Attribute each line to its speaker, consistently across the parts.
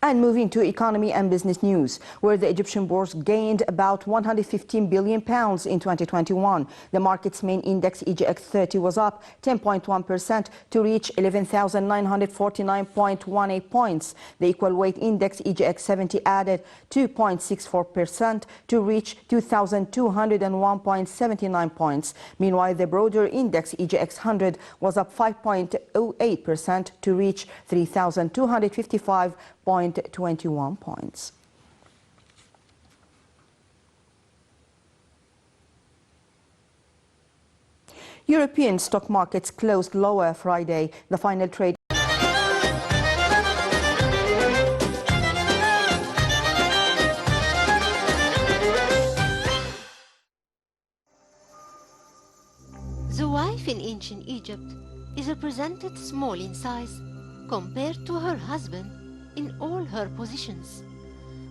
Speaker 1: And moving to economy and business news, where the Egyptian bourse gained about £115 billion in 2021. The market's main index, EGX 30, was up 10.1% to reach 11,949.18 points. The equal weight index, EGX 70, added 2.64% to reach 2,201.79 points. Meanwhile, the broader index, EGX 100, was up 5.08% to reach 3,255.21 points. European stock markets closed lower Friday. The final trade
Speaker 2: The wife in ancient Egypt is represented small in size compared to her husband in all her positions,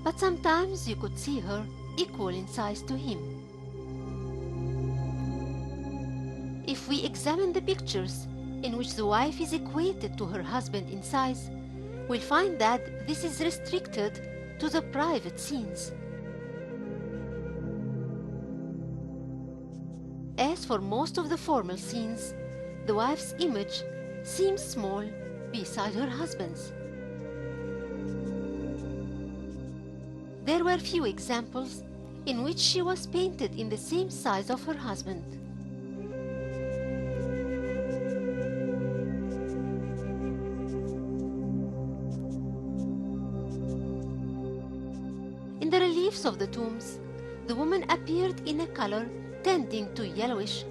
Speaker 2: but sometimes you could see her equal in size to him. If we examine the pictures in which the wife is equated to her husband in size, we'll find that this is restricted to the private scenes. As for most of the formal scenes, the wife's image seems small beside her husband's. There were few examples in which she was painted in the same size of her husband. In the reliefs of the tombs, the woman appeared in a color tending to yellowish,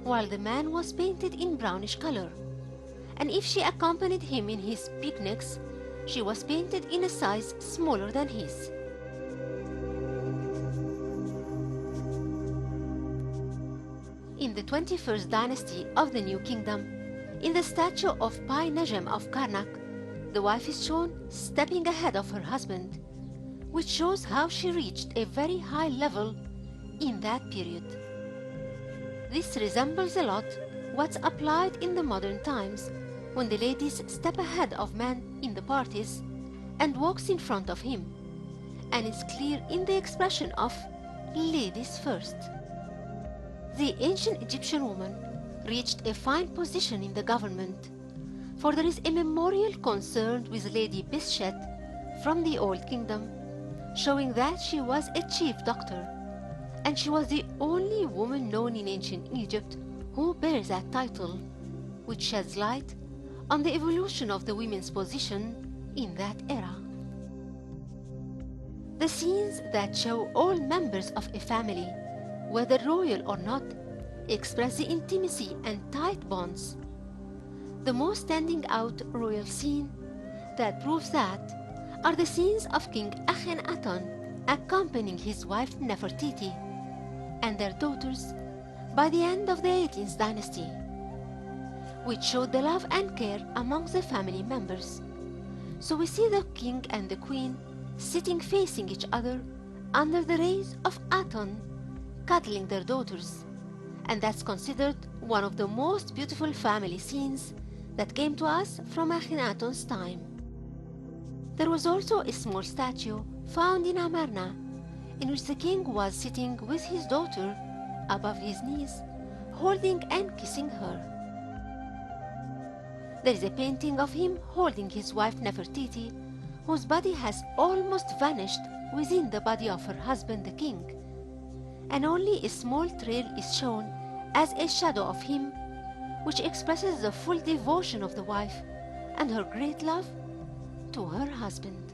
Speaker 2: while the man was painted in brownish color. And if she accompanied him in his picnics, she was painted in a size smaller than his. In the 21st dynasty of the New Kingdom, in the statue of Pi Najem of Karnak, the wife is shown stepping ahead of her husband, which shows how she reached a very high level in that period. This resembles a lot what's applied in the modern times when the ladies step ahead of men in the parties and walks in front of him, and is clear in the expression of ladies first. The ancient Egyptian woman reached a fine position in the government, for there is a memorial concerned with Lady Bischet from the Old Kingdom, showing that she was a chief doctor, and she was the only woman known in ancient Egypt who bears that title, which sheds light on the evolution of the women's position in that era. The scenes that show all members of a family, whether royal or not, express the intimacy and tight bonds. The most standing out royal scene that proves that are the scenes of King Akhenaton accompanying his wife Nefertiti and their daughters by the end of the 18th dynasty, which showed the love and care amongst the family members. So we see the king and the queen sitting facing each other under the rays of Aton, cuddling their daughters, and that's considered one of the most beautiful family scenes that came to us from Akhenaton's time. There was also a small statue found in Amarna, in which the king was sitting with his daughter above his knees, holding and kissing her. There is a painting of him holding his wife Nefertiti, whose body has almost vanished within the body of her husband the king, and only a small trail is shown as a shadow of him, which expresses the full devotion of the wife and her great love to her husband.